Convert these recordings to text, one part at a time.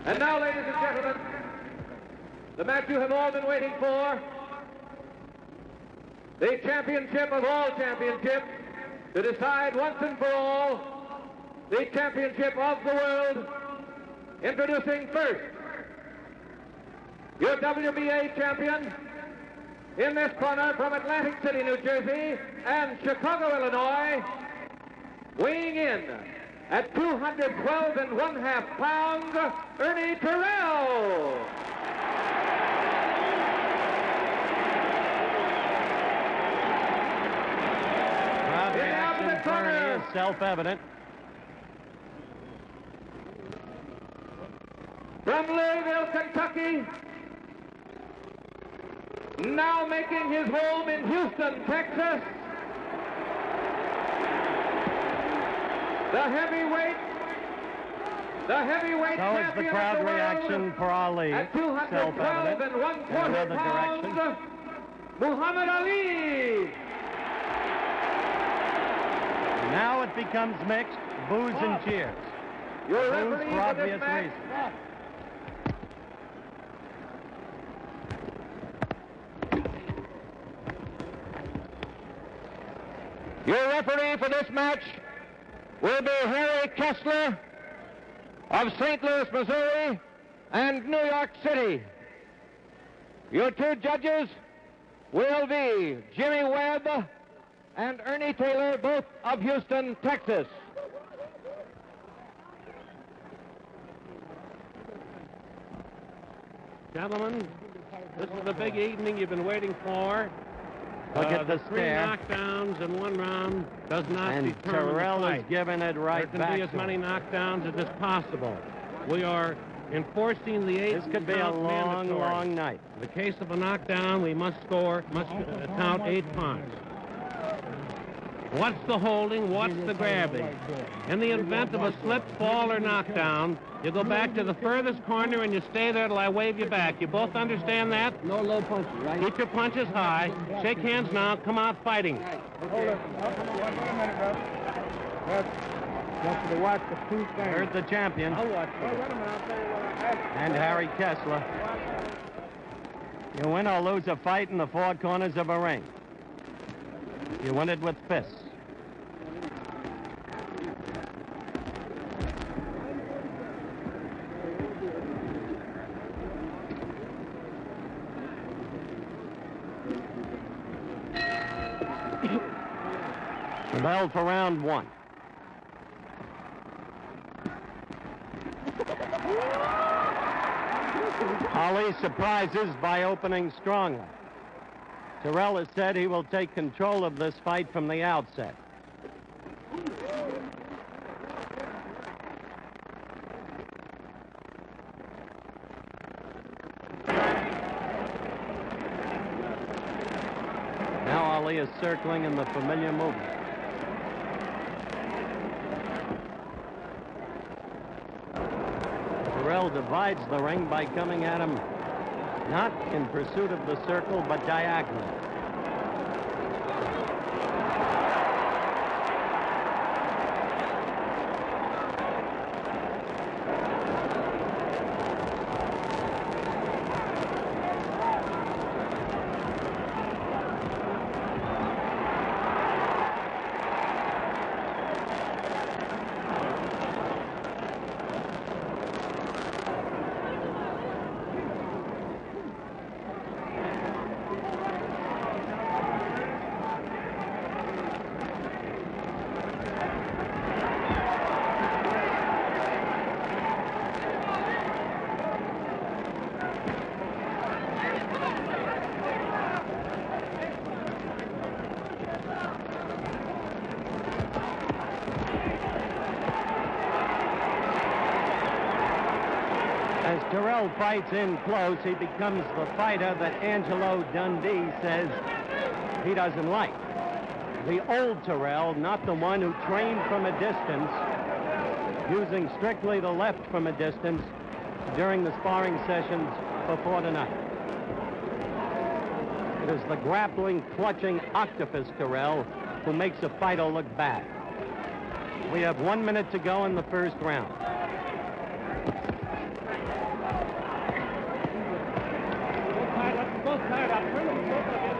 And now, ladies and gentlemen, the match you have all been waiting for, the championship of all championships, to decide once and for all the championship of the world. Introducing first, your WBA champion, in this corner from Atlantic City, New Jersey, and Chicago, Illinois, weighing in at 212 1/2 pounds, Ernie Terrell. Crowd reaction for Ernie is self-evident. From Louisville, Kentucky, now making his home in Houston, Texas, the heavyweight So is the champion crowd of the reaction world for Ali. at 212 Self-evident. In 1/4 another pounds, direction. Muhammad Ali. Now it becomes mixed, boos and cheers. Your Boos referee for for obvious this match, reasons. Your referee for this match will be Harry Kessler of St. Louis, Missouri, and New York City. Your two judges will be Jimmy Webb and Ernie Taylor, both of Houston, Texas. Gentlemen, this is the big evening you've been waiting for. Look at the three stare. knockdowns in one round does not And determine Terrell the is fight. giving it right There can back be as to many him. knockdowns as is possible. We are enforcing the 8 This could be a count long, mandatory. long night. In the case of a knockdown, we must count 8 punches. What's the holding? What's the grabbing? In the event of a slip, fall, or knockdown, you go back to the furthest corner and you stay there till I wave you back. You both understand that? No low punches, right? Keep your punches high. Shake hands now. Come out fighting. Hold it. Wait a minute, bro. Want you to watch the two things. Here's the champion. I'll watch it. Wait a minute, I'll tell you what I have. And Harry Kessler. You win or lose a fight in the four corners of a ring. You win it with fists. The bell for round one. Ali surprises by opening strongly. Terrell has said he will take control of this fight from the outset. Now Ali is circling in the familiar movement. Terrell divides the ring by coming at him not in pursuit of the circle, but diagonally. As Terrell fights in close, he becomes the fighter that Angelo Dundee says he doesn't like. The old Terrell, not the one who trained from a distance, using strictly the left from a distance during the sparring sessions before tonight. It is the grappling, clutching octopus Terrell who makes a fighter look bad. We have 1 minute to go in the first round. both tied up. Turn them both again.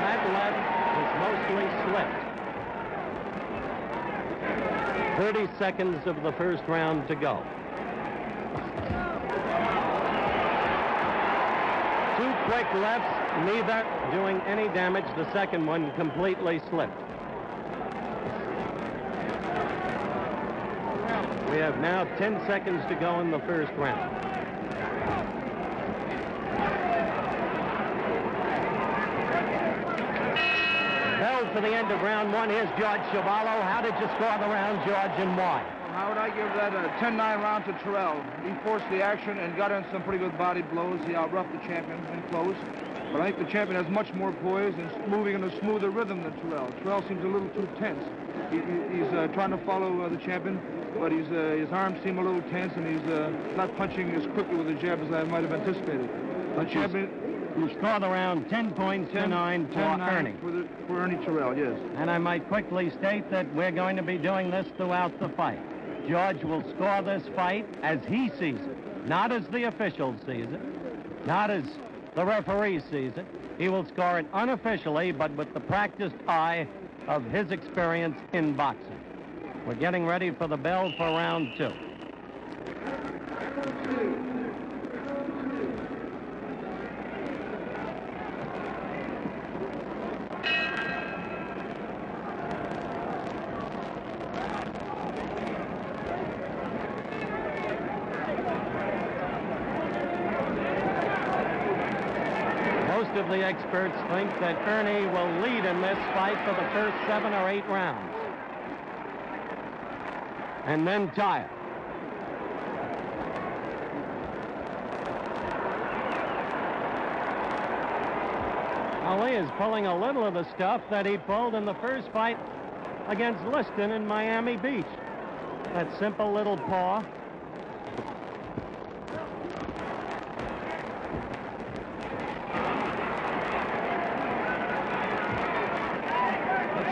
That left was mostly slipped. 30 seconds of the first round to go. Two quick lefts, neither doing any damage. The second one completely slipped. We have now 10 seconds to go in the first round. Bell for the end of round one. Here's George Chavallo. How did you score the round, George, and why? How would I give that a 10-9 round to Terrell? He forced the action and got in some pretty good body blows. He out-roughed the champion in close. But I think the champion has much more poise and moving in a smoother rhythm than Terrell. Terrell seems a little too tense. He's trying to follow the champion, but his arms seem a little tense, and he's not punching as quickly with the jab as I might have anticipated. The champion... You score the round 10 points to 9 for Ernie. For Ernie Terrell, yes. And I might quickly state that we're going to be doing this throughout the fight. George will score this fight as he sees it, not as the official sees it, not as the referee sees it. He will score it unofficially, but with the practiced eye of his experience in boxing. We're getting ready for the bell for round 2. Most of the experts think that Ernie will lead in this fight for the first 7 or 8 rounds. And then tire. Ali is pulling a little of the stuff that he pulled in the first fight against Liston in Miami Beach. That simple little paw.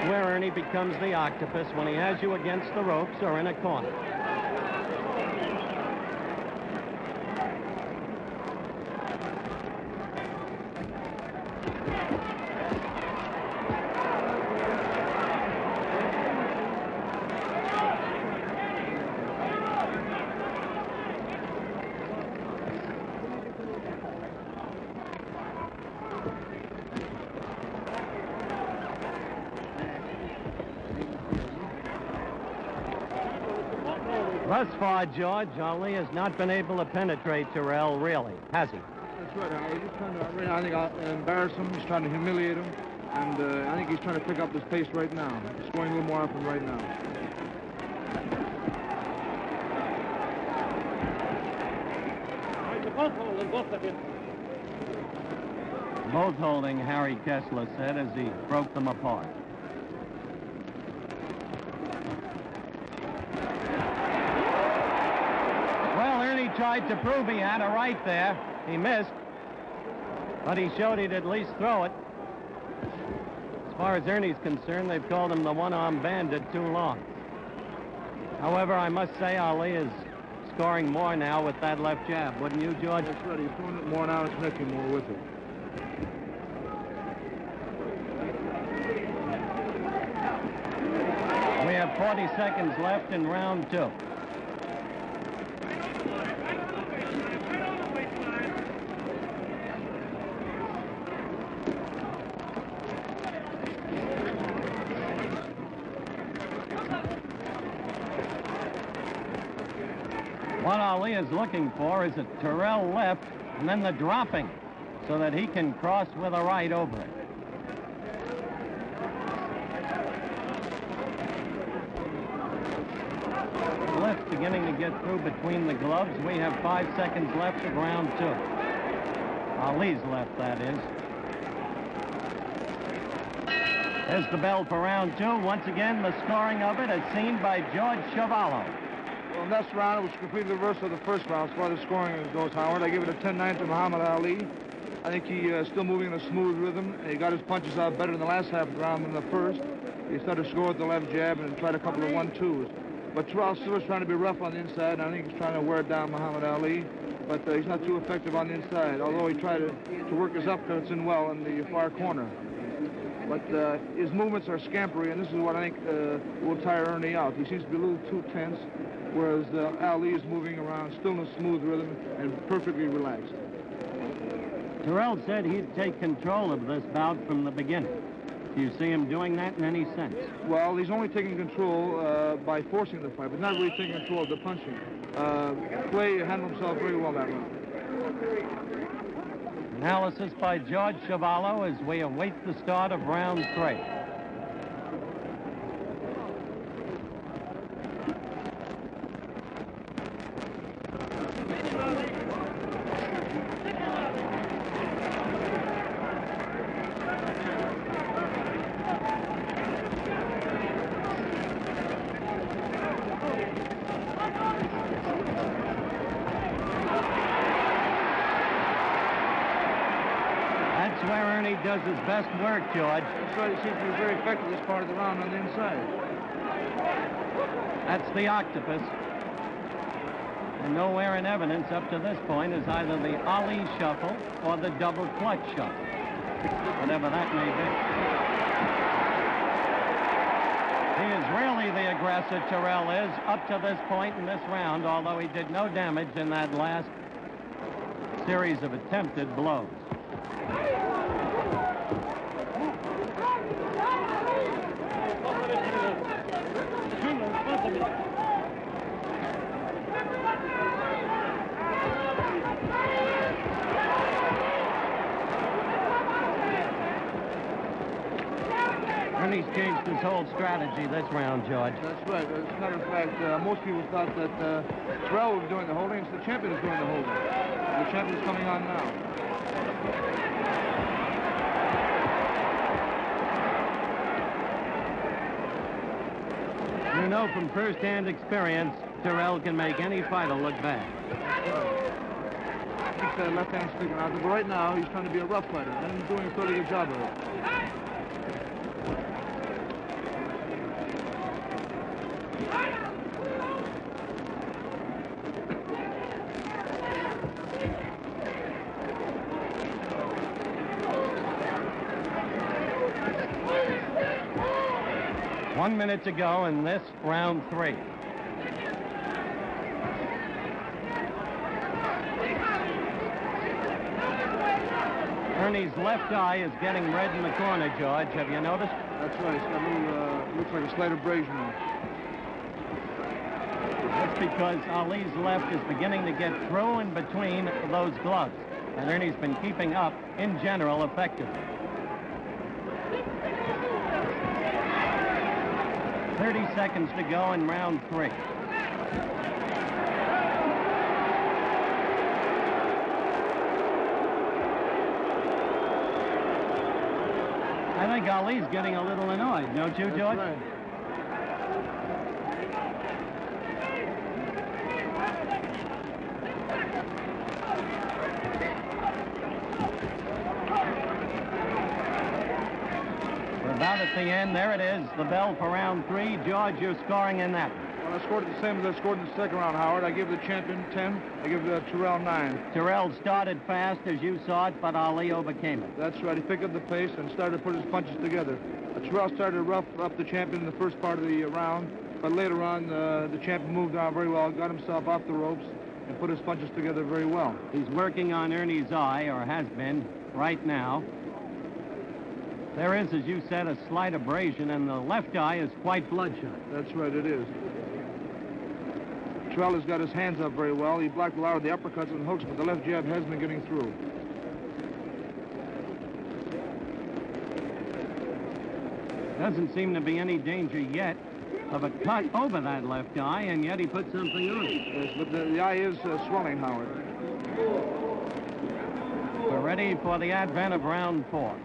Where Ernie becomes the octopus when he has you against the ropes or in a corner. Thus far, George, Ali has not been able to penetrate Terrell, really, has he? That's right. He's trying to, I think I'll embarrass him. He's trying to humiliate him. And I think he's trying to pick up his pace right now. He's scoring a little more often right now. Both holding, Harry Kessler said, as he broke them apart. Tried to prove he had a right there. He missed, but he showed he'd at least throw it. As far as Ernie's concerned, they've called him the one-arm bandit too long. However, I must say Ali is scoring more now with that left jab, wouldn't you, George? That's right. He's throwing it more now. It's making more with it. We have 40 seconds left in round 2. What Ali is looking for is a Terrell left and then the dropping so that he can cross with a right over it. Left beginning to get through between the gloves. We have 5 seconds left of round 2. Ali's left, that is. There's the bell for round 2. Once again, the scoring of it as seen by George Chavallo. Well, next round, it was completely the reverse of the first round as far as the scoring goes, Howard. I give it a 10-9 to Muhammad Ali. I think he still moving in a smooth rhythm. He got his punches out better in the last half of the round than the first. He started to score with the left jab and tried a couple of 1-2s. But Terrell still is trying to be rough on the inside, and I think he's trying to wear down Muhammad Ali. But he's not too effective on the inside, although he tried to work his upcuts in well in the far corner. But his movements are scampery, and this is what I think will tire Ernie out. He seems to be a little too tense, whereas Ali is moving around still in a smooth rhythm and perfectly relaxed. Terrell said he'd take control of this bout from the beginning. Do you see him doing that in any sense? Well, he's only taking control by forcing the fight, but not really taking control of the punching. Clay handled himself very well that round. Analysis by George Chavallo as we await the start of round 3. Does his best work, George. That's right. He seems to be very effective this part of the round on the inside. That's the octopus. And nowhere in evidence up to this point is either the Ali shuffle or the double clutch shuffle, whatever that may be. He is really the aggressor, Terrell is, up to this point in this round, although he did no damage in that last series of attempted blows. Ernie's changed his whole strategy this round, George. That's right. As a matter of fact, most people thought that Terrell was doing the holding, and the champion is doing the holding. The champion is coming on now. You know from first-hand experience, Terrell can make any fighter look bad. Keeps that left hand sticking out, but right now he's trying to be a rough fighter, and he's doing a pretty good job of it. 1 minute to go in this round 3. Ernie's left eye is getting red in the corner, George. Have you noticed? That's right. It's got a little, looks like a slight abrasion there. That's because Ali's left is beginning to get through and between those gloves. And Ernie's been keeping up, in general, effectively. 30 seconds to go in round 3. I think Ali's getting a little annoyed, don't you, George? That's right. We're about at the end. There it is, the bell for round 3. George, you're scoring in that. Well, I scored the same as I scored in the second round, Howard. I give the champion 10. I give Terrell 9. Terrell started fast, as you saw it, but Ali overcame it. That's right. He picked up the pace and started to put his punches together. Terrell started to rough up the champion in the first part of the round, but later on, the champion moved on very well, got himself off the ropes, and put his punches together very well. He's working on Ernie's eye, or has been, right now. There is, as you said, a slight abrasion, and the left eye is quite bloodshot. That's right, it is. Terrell has got his hands up very well. He blocked a lot of the uppercuts and hooks, but the left jab has been getting through. Doesn't seem to be any danger yet of a cut over that left eye, and yet he put something on it. Yes, but the eye is swelling, Howard. We're ready for the advent of round 4.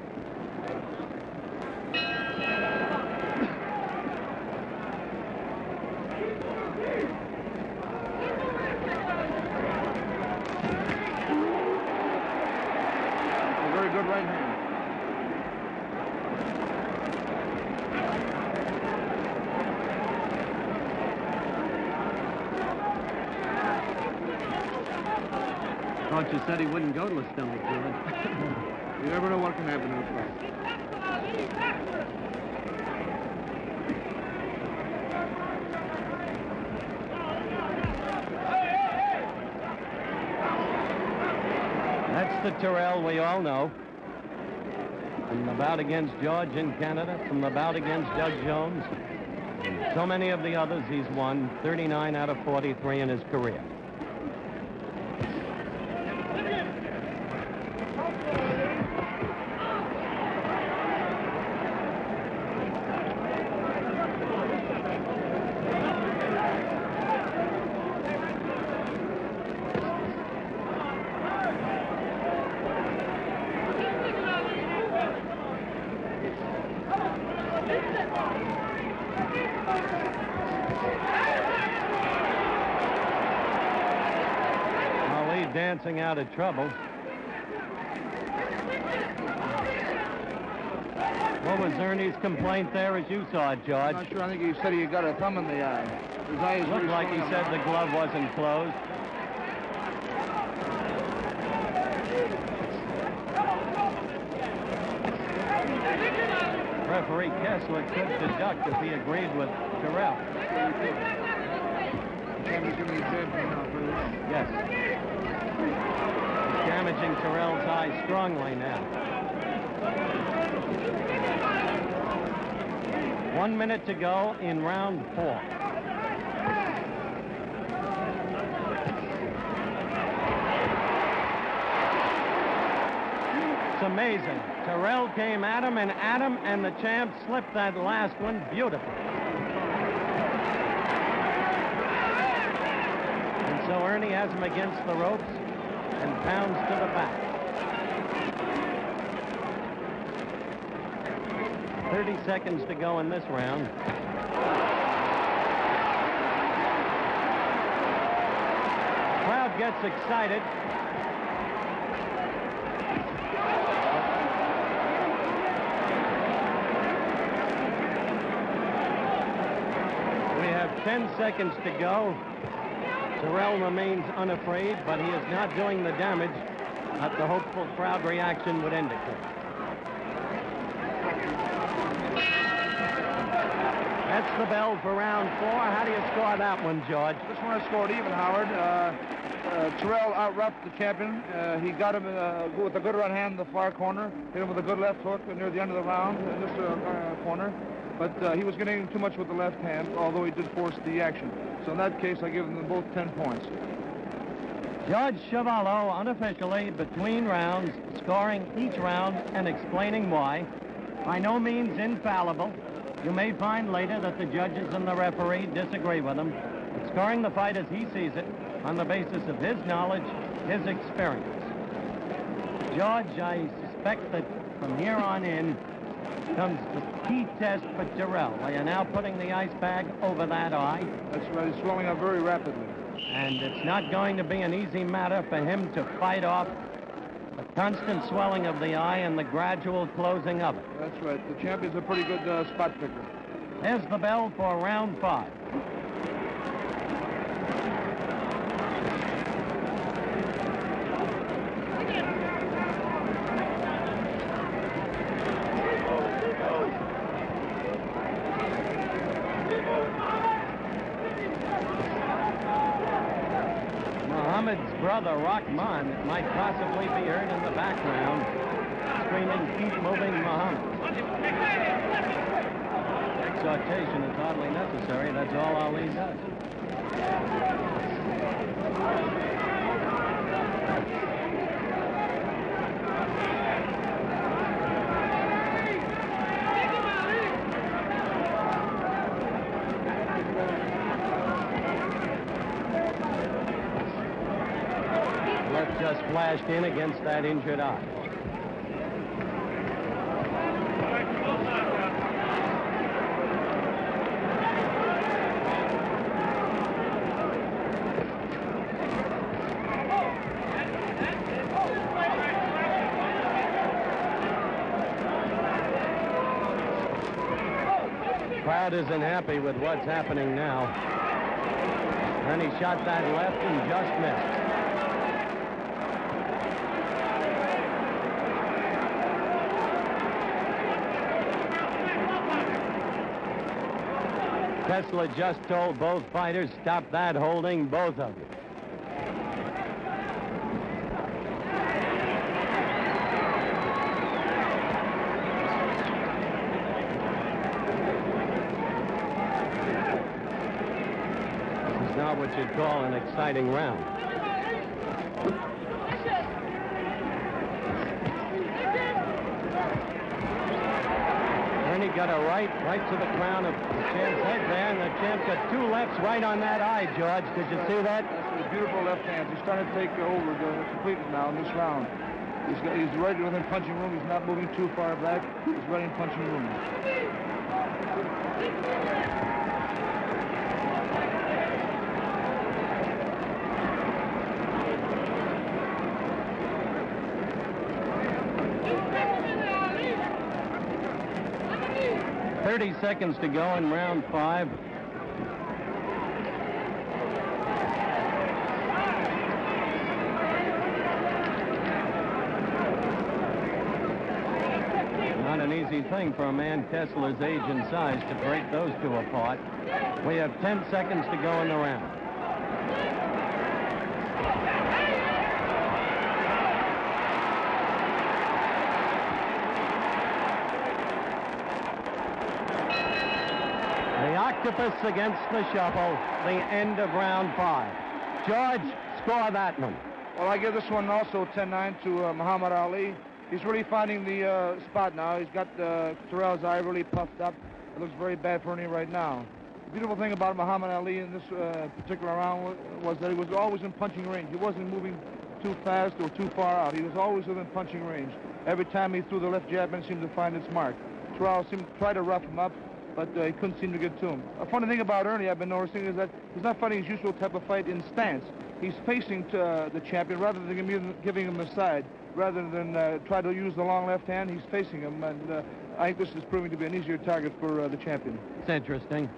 Thought you said he wouldn't go to a stomach, George. You never know what can happen in a fight. That's the Terrell we all know. From the bout against George in Canada, from the bout against Doug Jones, and so many of the others he's won, 39 out of 43 in his career. Dancing out of trouble. What was Ernie's complaint there as you saw it, George? I'm not sure. I think he said he got a thumb in the eye. His eye is Looked like he said the glove wasn't closed. Referee Kessler could deduct if he agreed with Terrell. Yes. He's damaging Terrell's eye strongly now. 1 minute to go in round 4. It's amazing. Terrell came at him, and the champ slipped that last one beautifully. So Ernie has him against the ropes and pounds to the back. 30 seconds to go in this round. Crowd gets excited. We have 10 seconds to go. Terrell remains unafraid, but he is not doing the damage that the hopeful crowd reaction would indicate. That's the bell for round 4. How do you score that one, George? This one I scored even, Howard. Terrell out-roughed the champion. He got him with a good right hand in the far corner, hit him with a good left hook near the end of the round in this corner. But he was getting too much with the left hand, although he did force the action. So in that case, I give them both 10 points. George Chuvalo, unofficially, between rounds, scoring each round and explaining why. By no means infallible. You may find later that the judges and the referee disagree with him, but scoring the fight as he sees it on the basis of his knowledge, his experience. George, I suspect that from here on in comes the key test for Terrell. They are now putting the ice bag over that eye. That's right. It's swelling up very rapidly. And it's not going to be an easy matter for him to fight off the constant swelling of the eye and the gradual closing of it. That's right. The champion's a pretty good spot picker. There's the bell for round 5. Muhammad's brother, Rahman, might possibly be heard in the background, screaming, "Keep moving, Muhammad." Exhortation is hardly necessary. That's all Ali does. Just flashed in against that injured eye. Crowd isn't happy with what's happening now. Then he shot that left and just missed. Kessler just told both fighters, stop that holding, both of you. This is not what you'd call an exciting round. Ernie got a right to the crown of the champ's head there, and the champ got two lefts right on that eye, George. Did you see that? That's a beautiful left hand. He's starting to take over completely now in this round. He's right within punching room. He's not moving too far back. He's right in punching room. Seconds to go in round 5. Not an easy thing for a man Kessler's age and size to break those two apart. We have 10 seconds to go in the round. Octopus against the shuffle, the end of round 5. George, score that one. Well, I give this one also 10-9 to Muhammad Ali. He's really finding the spot now. He's got Terrell's eye really puffed up. It looks very bad for Ernie right now. The beautiful thing about Muhammad Ali in this particular round was that he was always in punching range. He wasn't moving too fast or too far out. He was always within punching range. Every time he threw the left jab and seemed to find its mark. Terrell seemed to try to rough him up, but he couldn't seem to get to him. A funny thing about Ernie I've been noticing is that he's not fighting his usual type of fight in stance. He's facing to the champion rather than giving him the side. Rather than try to use the long left hand, he's facing him, and I think this is proving to be an easier target for the champion. It's interesting.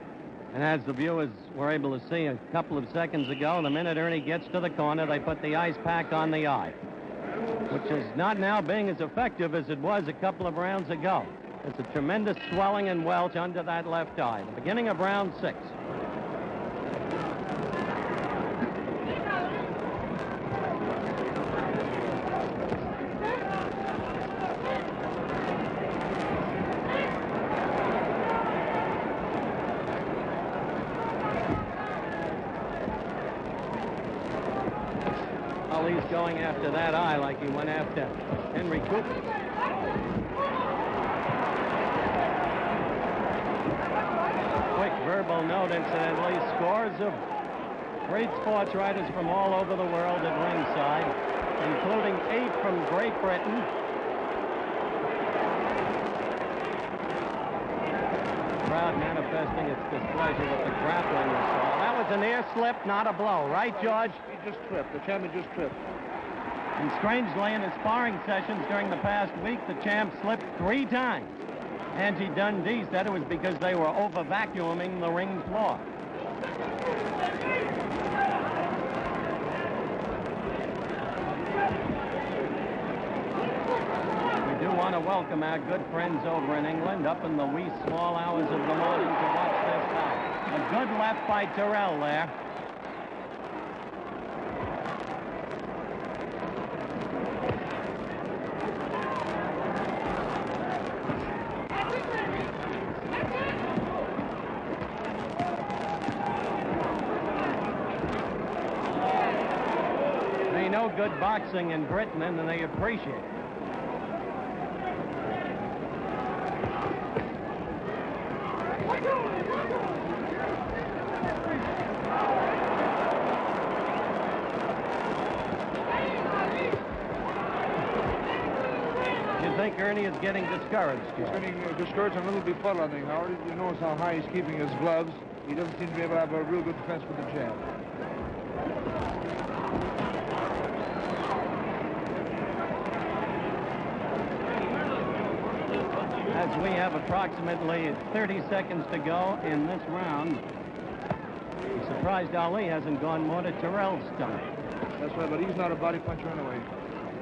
And as the viewers were able to see a couple of seconds ago, the minute Ernie gets to the corner, they put the ice pack on the eye, which is not now being as effective as it was a couple of rounds ago. It's a tremendous swelling and welch under that left eye. The beginning of round 6. Ali's going after that eye like he went after Henry Cooper. Quick verbal note, incidentally, scores of great sports writers from all over the world at ringside, including 8 from Great Britain. Crowd manifesting its displeasure with the grappling assault. That was an ear slip, not a blow, right, George? He just tripped. The champion just tripped. And strangely, in his sparring sessions during the past week, the champ slipped 3 times. Angie Dundee said it was because they were over-vacuuming the ring floor. We do want to welcome our good friends over in England up in the wee small hours of the morning to watch this bout. A good left by Terrell there. Good boxing in Britain, and they appreciate it. You think Ernie is getting discouraged? He's getting discouraged and a little befuddled, I think, Howard. You notice how high he's keeping his gloves. He doesn't seem to be able to have a real good defense with the jab. As we have approximately 30 seconds to go in this round, I'm surprised Ali hasn't gone more to Terrell's stomach. That's right, but he's not a body puncher anyway.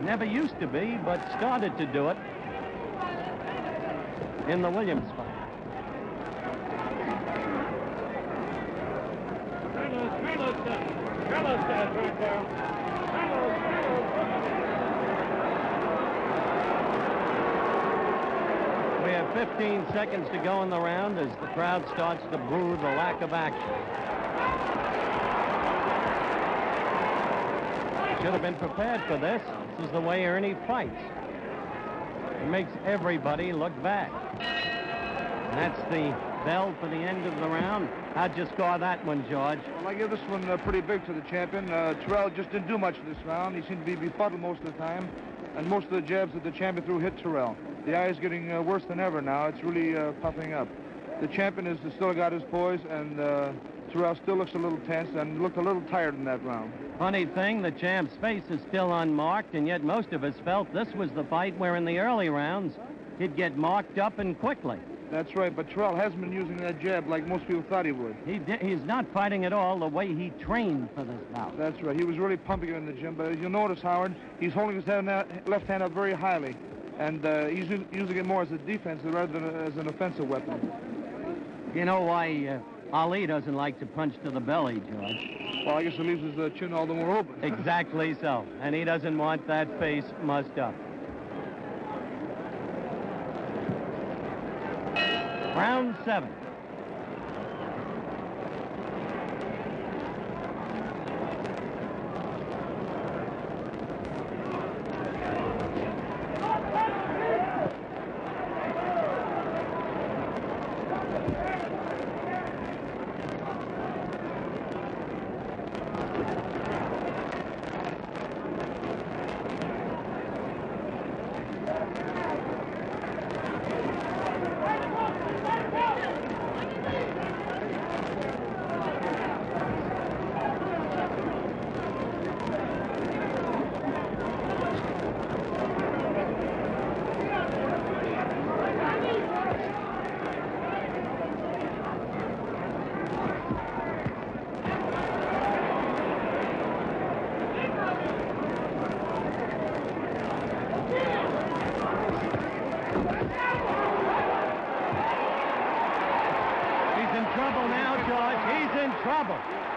Never used to be, but started to do it in the Williams fight. We have 15 seconds to go in the round as the crowd starts to boo the lack of action. Should have been prepared for this. This is the way Ernie fights. He makes everybody look bad. And that's the bell for the end of the round. How'd you score that one, George? Well, I give this one pretty big to the champion. Terrell just didn't do much this round. He seemed to be befuddled most of the time. And most of the jabs that the champion threw hit Terrell. The eye is getting worse than ever now. It's really puffing up. The champion has still got his poise, and Terrell still looks a little tense and looked a little tired in that round. Funny thing, the champ's face is still unmarked, and yet most of us felt this was the fight where in the early rounds he'd get marked up and quickly. That's right, but Terrell hasn't been using that jab like most people thought he would. He's not fighting at all the way he trained for this bout. That's right. He was really pumping it in the gym, but as you'll notice, Howard, he's holding his left hand up very highly, and he's using it more as a defense rather than as an offensive weapon. You know why Ali doesn't like to punch to the belly, George? Well, I guess it leaves his chin all the more open. Exactly so, and he doesn't want that face mussed up. Round 7.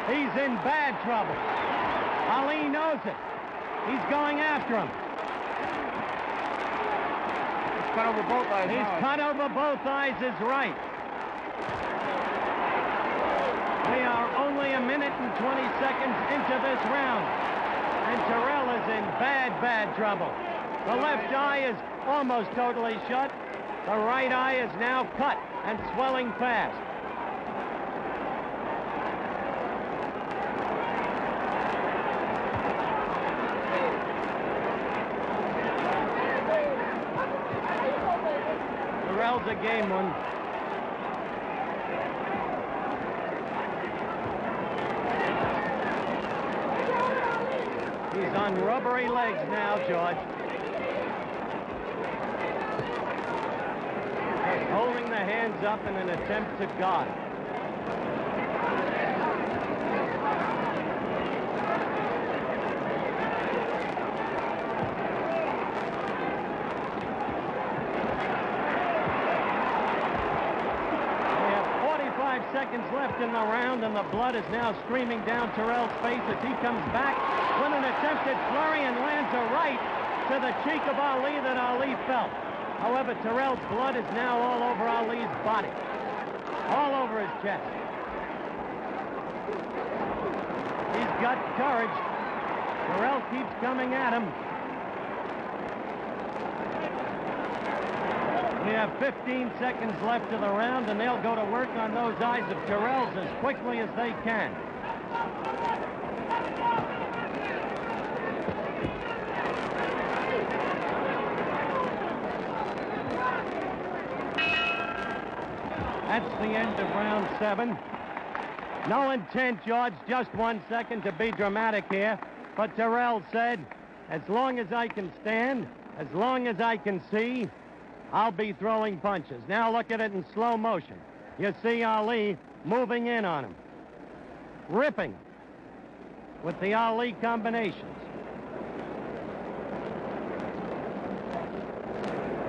He's in bad trouble. Ali knows it. He's going after him. He's cut over both eyes. He's cut over both eyes is right. We are only a minute and 20 seconds into this round. And Terrell is in bad trouble. The left eye is almost totally shut. The right eye is now cut and swelling fast. Terrell's a game one. He's on rubbery legs now, George. Just holding the hands up in an attempt to guard. Seconds left in the round, and the blood is now streaming down Terrell's face as he comes back with an attempted flurry and lands a right to the cheek of Ali that Ali felt. However, Terrell's blood is now all over Ali's body, all over his chest. He's got courage. Terrell keeps coming at him. We have 15 seconds left of the round, and they'll go to work on those eyes of Terrell's as quickly as they can. That's the end of round 7. No intent, George, just 1 second to be dramatic here. But Terrell said, as long as I can stand, as long as I can see, I'll be throwing punches. Now look at it in slow motion. You see Ali moving in on him, ripping with the Ali combinations.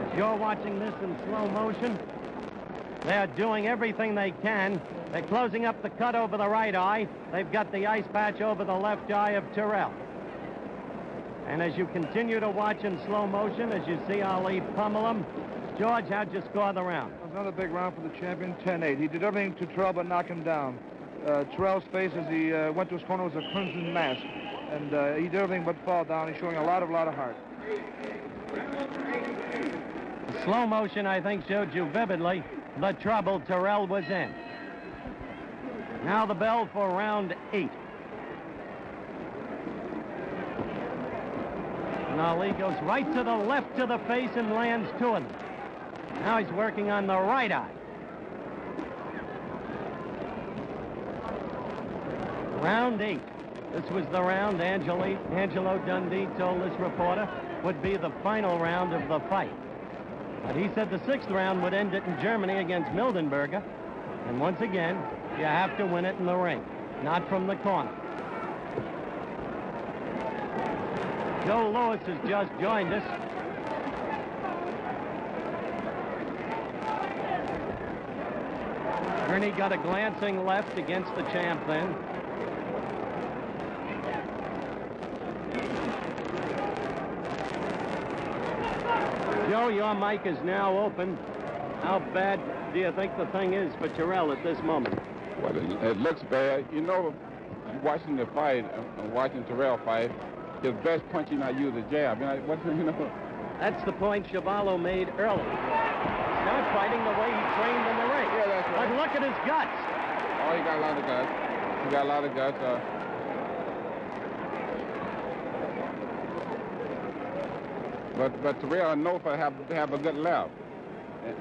As you're watching this in slow motion, They're doing everything they can. They're closing up the cut over the right eye. They've got the ice patch over the left eye of Terrell. And as you continue to watch in slow motion, as you see Ali pummel him, George, how'd you score the round? Another big round for the champion, 10-8. He did everything to Terrell but knock him down. Terrell's face as he went to his corner was a crimson mask. And he did everything but fall down. He's showing a lot of heart. The slow motion, I think, showed you vividly the trouble Terrell was in. Now the bell for round 8. And Ali goes right to the left to the face and lands 2 of them. Now he's working on the right eye. Round 8. This was the round Angelo Dundee told this reporter would be the final round of the fight. But he said the 6th round would end it in Germany against Mildenberger. And once again, you have to win it in the ring, not from the corner. Joe Louis has just joined us. Ernie got a glancing left against the champ then. Joe, your mic is now open. How bad do you think the thing is for Terrell at this moment? Well, it looks bad. You know, watching the fight, watching Terrell fight, his best punch he not use a jab. That's the point Chevalo made early. He's not fighting the way he trained in the ring. Yeah, that's right. But look at his guts. Oh, he got a lot of guts. He got a lot of guts. But Terrell knows to have a good left,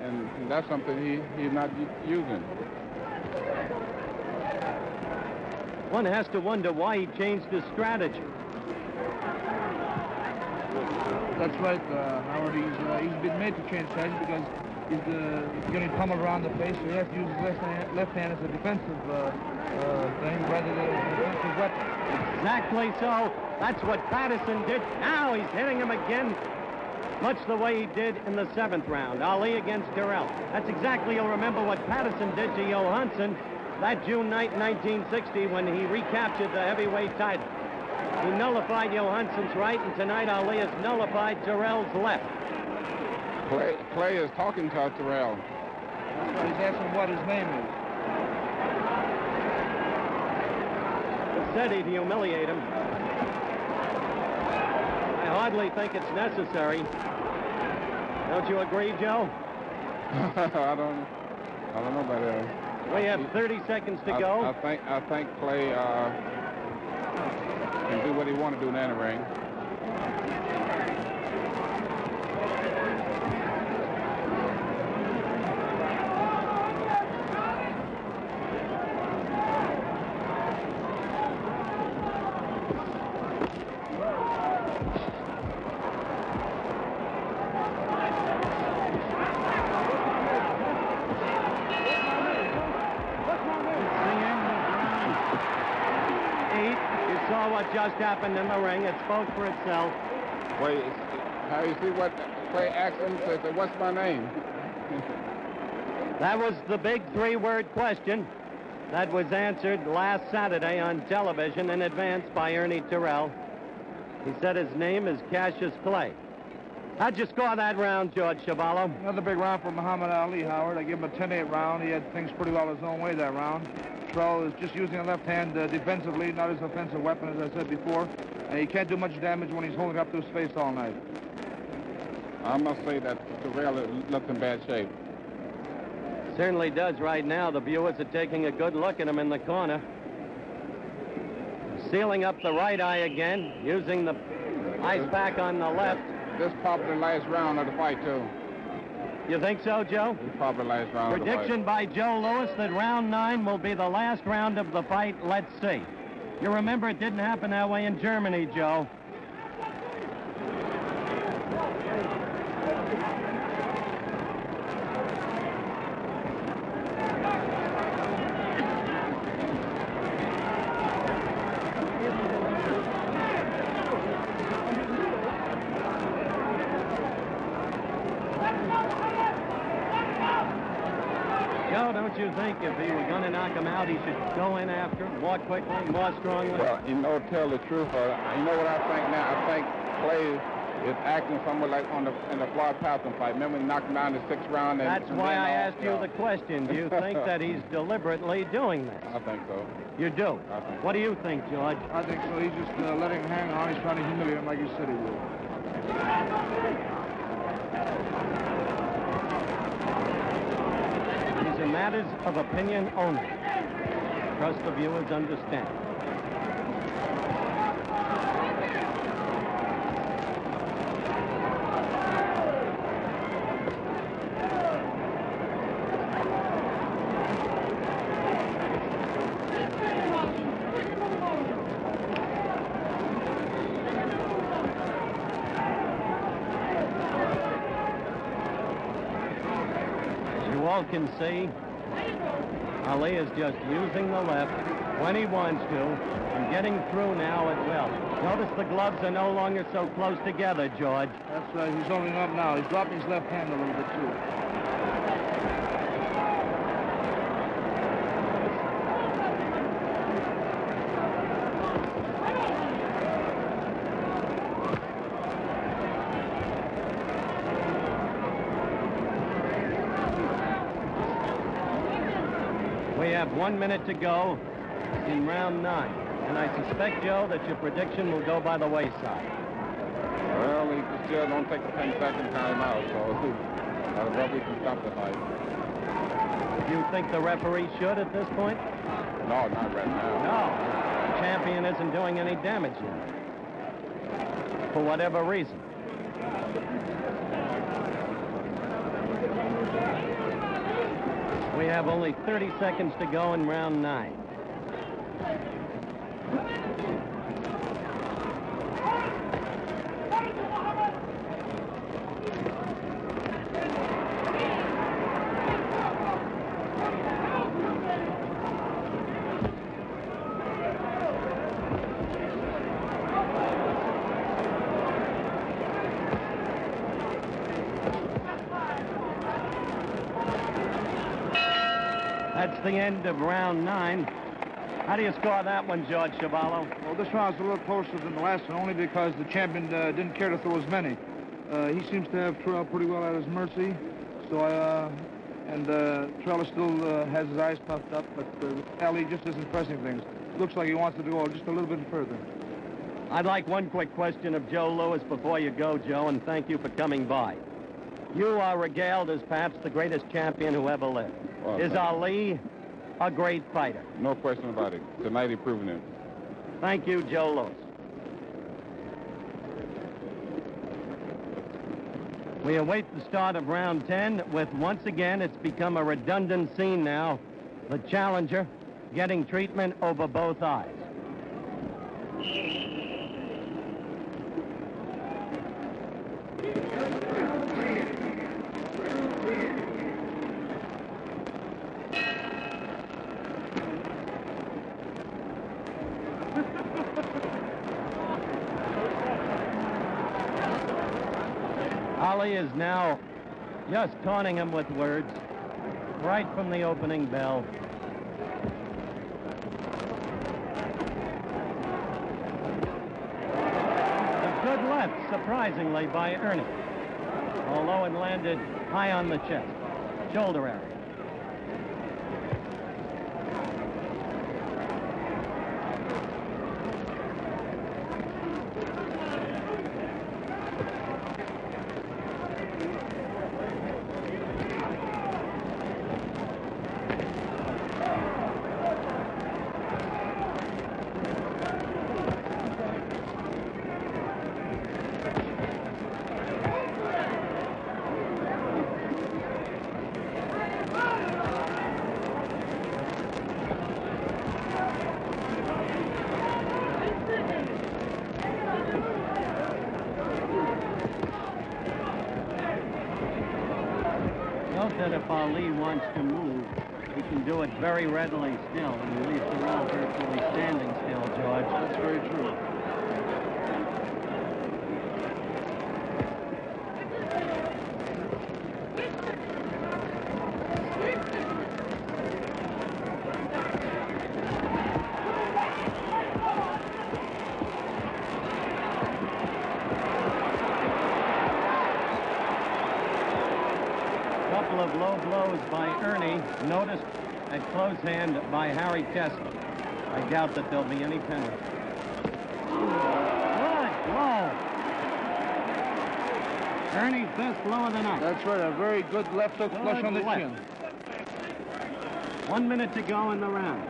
and that's something he's not using. One has to wonder why he changed his strategy. That's right, Howard. He's been made to change strategy because he's getting pummeled around the face, so he has to use his left hand as a defensive thing rather than a defensive weapon. Exactly so. That's what Patterson did. Now he's hitting him again, much the way he did in the 7th round. Ali against Terrell. That's exactly, you'll remember what Patterson did to Johansson that June night, 1960, when he recaptured the heavyweight title. He nullified Johansson's right, and tonight Ali has nullified Terrell's left. Clay is talking to Terrell. That's why he's asking what his name is. He said he'd humiliate him. I hardly think it's necessary. Don't you agree, Joe? I don't know about that. We have 30 seconds to go. I think Clay can do what he wants to do in the ring. Just happened in the ring. It spoke for itself. Wait, how you see what Clay asked him? Said, what's my name? That was the big 3-word question that was answered last Saturday on television in advance by Ernie Terrell. He said his name is Cassius Clay. How'd you score that round, George Chevalo? Another big round for Muhammad Ali, Howard. I give him a 10-8 round. He had things pretty well his own way that round. Terrell is just using a left hand defensively, not his offensive weapon, as I said before. And he can't do much damage when he's holding up to his face all night. I must say that Terrell looks in bad shape. Certainly does right now. The viewers are taking a good look at him in the corner. Sealing up the right eye again, using the ice pack on the left. This probably the last round of the fight, too. You think so, Joe? This probably the last round Prediction of the fight. by Joe Louis that round 9 will be the last round of the fight. Let's see. You remember it didn't happen that way in Germany, Joe. Joe, don't you think if he were going to knock him out, he should go in after him more quickly, more strongly? Well, you know, tell the truth, you know what I think now? I think Clay is acting somewhat like in the Floyd Patterson fight. Remember when he knocked him down in the 6th round? That's why I asked you the question. Do you think that he's deliberately doing this? I think so. You do? I think What do you think, George? I think so. He's just letting him hang on. He's trying to humiliate him like he said he would. These are matters of opinion only. Trust the viewers understand. Can see Ali is just using the left when he wants to and getting through now at will. Notice the gloves are no longer so close together, George. That's right. He's opening up now. He's dropping his left hand a little bit, too. We have 1 minute to go in round 9. And I suspect, Joe, that your prediction will go by the wayside. Well, he still don't take the 10-second time out, so that'll probably can stop the fight. Do you think the referee should at this point? No, not right now. No. The champion isn't doing any damage yet. For whatever reason. We have only 30 seconds to go in round 9. That's the end of round 9. How do you score that one, George Chavallo? Well, this round's a little closer than the last one, only because the champion didn't care to throw as many. He seems to have Terrell pretty well at his mercy. So, Terrell still has his eyes puffed up, but Ali just isn't pressing things. Looks like he wants to go just a little bit further. I'd like one quick question of Joe Louis before you go, Joe, and thank you for coming by. You are regaled as perhaps the greatest champion who ever lived. Well, Is Ali a great fighter? No question about it. Tonight he proven it. Thank you, Joe Louis. We await the start of round 10 with, once again, it's become a redundant scene now. The challenger getting treatment over both eyes. Ali is now just taunting him with words right from the opening bell. A good left, surprisingly, by Ernie, although it landed high on the chest, shoulder area. That if Ali wants to move, he can do it very readily still, and he leaves Terrell virtually standing still, George. That's very true. couple of low blows by Ernie, noticed at close hand by Harry Kessler. I doubt that there'll be any penalty. Good blow. Ernie's best blow of the night. That's right, a very good left hook flush on the chin. 1 minute to go in the round.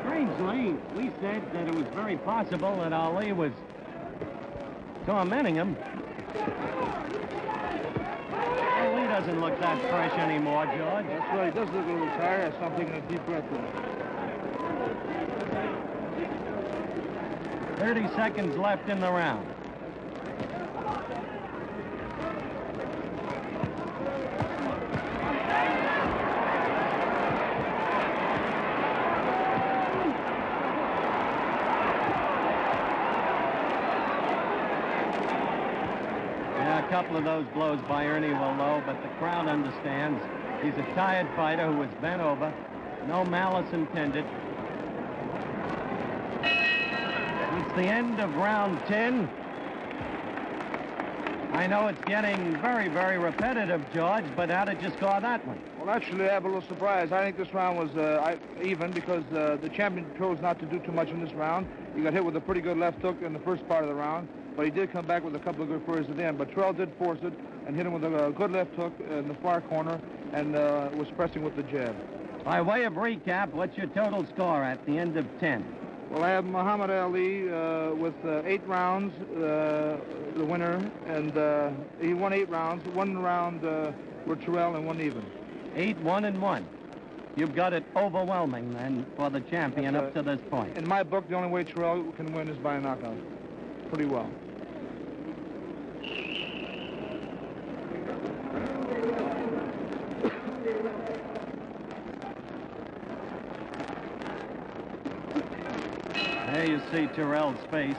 Strangely, we said that it was very possible that Ali was tormenting him. Ali doesn't look that fresh anymore, George. That's right, he does look a little tired. I saw him taking a deep breath in. 30 seconds left in the round. Yeah, a couple of those blows by Ernie were low, but the crowd understands. He's a tired fighter who was bent over. No malice intended. It's the end of round 10. I know it's getting very, very repetitive, George, but how did you score that one? Well, actually, I have a little surprise. I think this round was even because the champion chose not to do too much in this round. He got hit with a pretty good left hook in the first part of the round, but he did come back with a couple of good flurries at the end. But Terrell did force it and hit him with a good left hook in the far corner and was pressing with the jab. By way of recap, what's your total score at the end of 10? Well, I have Muhammad Ali with 8 rounds, the winner, and he won 8 rounds. 1 round for Terrell and 1 even. 8-1-1. You've got it overwhelming then for the champion up to this point. In my book, the only way Terrell can win is by a knockout. Pretty well. There you see Terrell's face.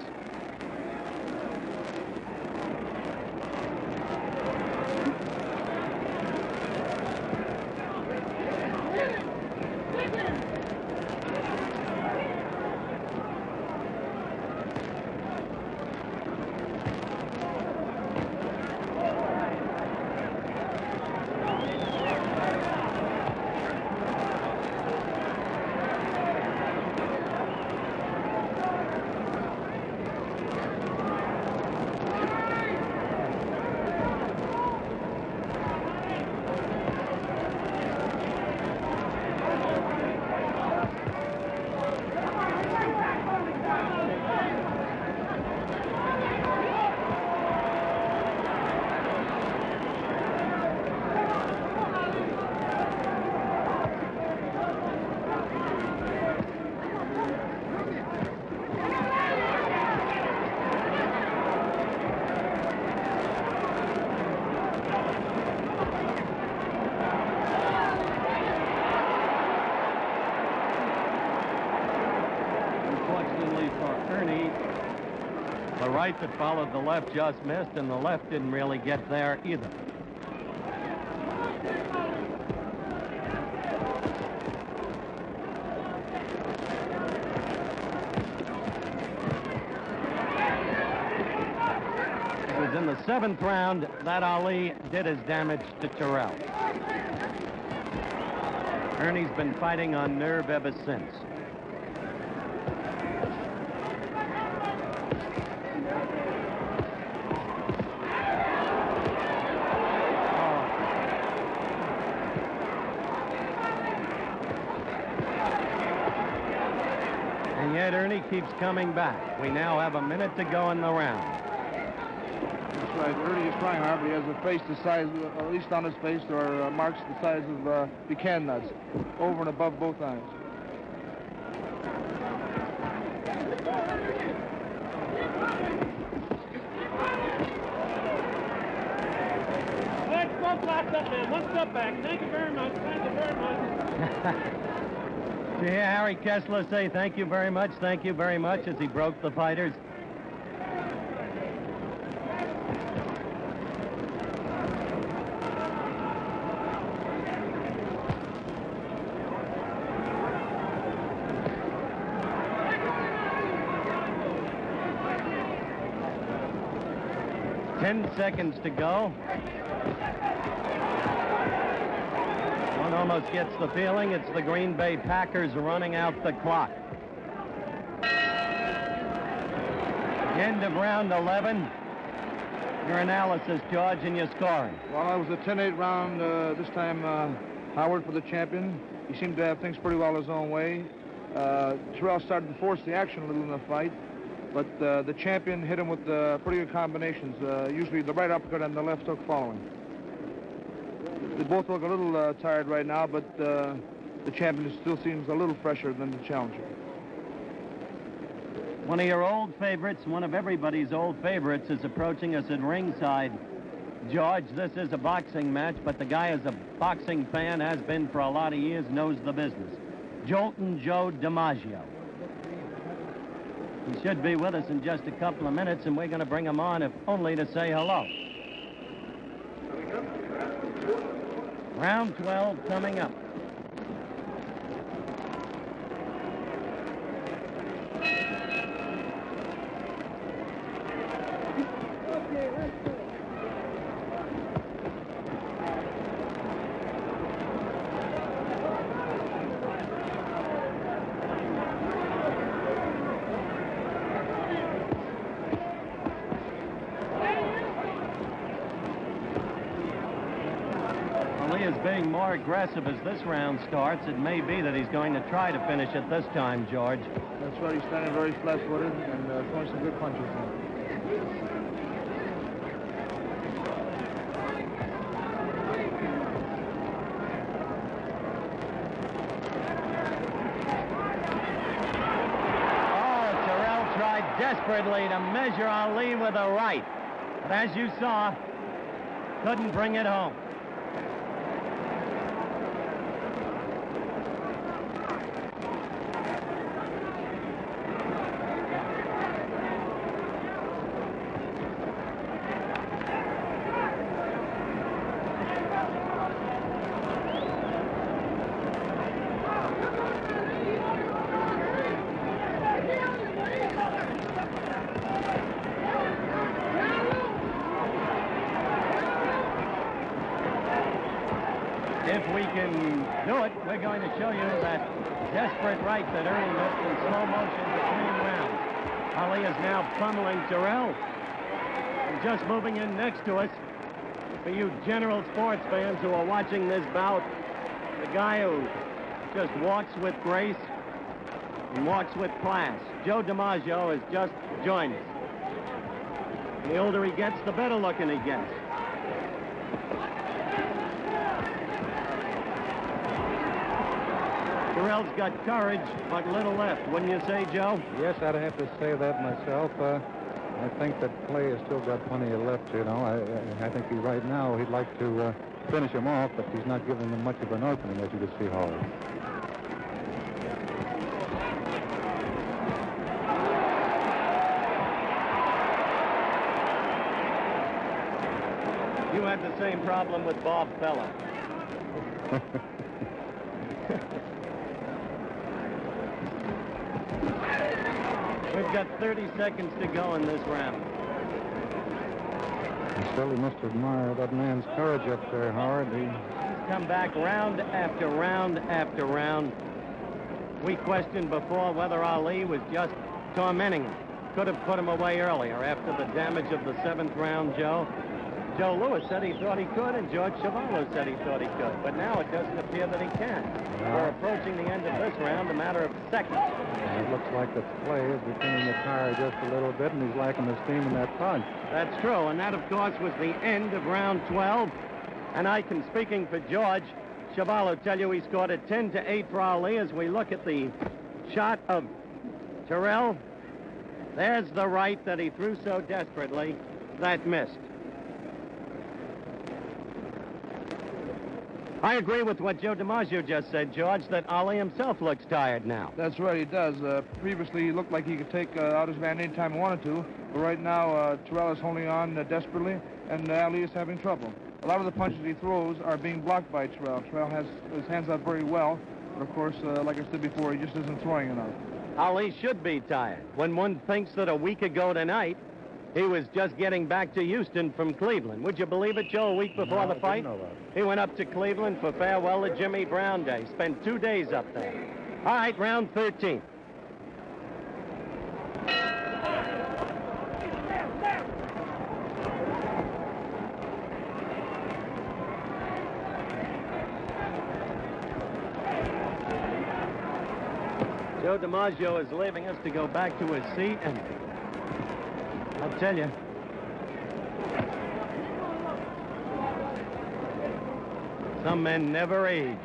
The right that followed the left just missed, and the left didn't really get there either. It was in the 7th round that Ali did his damage to Terrell. Ernie's been fighting on nerve ever since. And yet Ernie keeps coming back. We now have a minute to go in the round. That's right. Ernie is trying hard, but he has a face the size, at least on his face, there are marks the size of pecan nuts, over and above both eyes. Let's go flat up, man. 1 step back. Thank you very much. Thank you very much. Did you hear Harry Kessler say thank you very much as he broke the fighters? 10 seconds to go. One almost gets the feeling it's the Green Bay Packers running out the clock. End of round 11. Your analysis, George, and your scoring. Well, it was a 10-8 round this time. Howard for the champion. He seemed to have things pretty well his own way. Terrell started to force the action a little in the fight, but the champion hit him with pretty good combinations, usually the right uppercut and the left hook following. They both look a little tired right now, but the champion still seems a little fresher than the challenger. One of your old favorites, one of everybody's old favorites, is approaching us at ringside. George, this is a boxing match, but the guy is a boxing fan, has been for a lot of years, knows the business. Joltin' Joe DiMaggio. He should be with us in just a couple of minutes, and we're going to bring him on if only to say hello. Round 12 coming up. Being more aggressive as this round starts, it may be that he's going to try to finish it this time, George. That's right. He's standing very flat-footed and throwing some good punches in. Oh, Terrell tried desperately to measure Ali with a right, but as you saw, couldn't bring it home. If we can do it, we're going to show you that desperate right that Ernie missed in slow motion between rounds. Ali is now pummeling Terrell. And just moving in next to us, for you general sports fans who are watching this bout, the guy who just walks with grace and walks with class. Joe DiMaggio has just joined us. The older he gets, the better looking he gets. Terrell's got courage, but little left, wouldn't you say, Joe? Yes, I'd have to say that myself. I think that Clay has still got plenty of left, you know. I think right now he'd like to finish him off, but he's not giving him much of an opening, as you can see, Howard. You had the same problem with Bob Feller. We've got 30 seconds to go in this round. I still must admire that man's courage up there, Howard. He's come back round after round after round. We questioned before whether Ali was just tormenting him. Could have put him away earlier after the damage of the 7th round, Joe. Joe Louis said he thought he could, and George Chuvalo said he thought he could. But now it doesn't appear that he can. We're approaching the end of this round, a matter of seconds. It looks like the Clay is beginning to tire just a little bit, and he's lacking the steam in that punch. That's true, and that, of course, was the end of round 12. And I can, speaking for George Chuvalo, tell you he scored a 10-8 for Ali. As we look at the shot of Terrell, there's the right that he threw so desperately that missed. I agree with what Joe DiMaggio just said, George, that Ali himself looks tired now. That's right, he does. Previously, he looked like he could take out his man anytime he wanted to. But right now, Terrell is holding on desperately, and Ali is having trouble. A lot of the punches he throws are being blocked by Terrell. Terrell has his hands up very well, but of course, like I said before, he just isn't throwing enough. Ali should be tired. When one thinks that a week ago tonight, He was just getting back to Houston from Cleveland. Would you believe it, Joe, a week before the fight? Didn't know that. He went up to Cleveland for farewell to Jimmy Brown Day. Spent 2 days up there. All right, round 13. Joe DiMaggio is leaving us to go back to his seat, and I'll tell you, some men never age.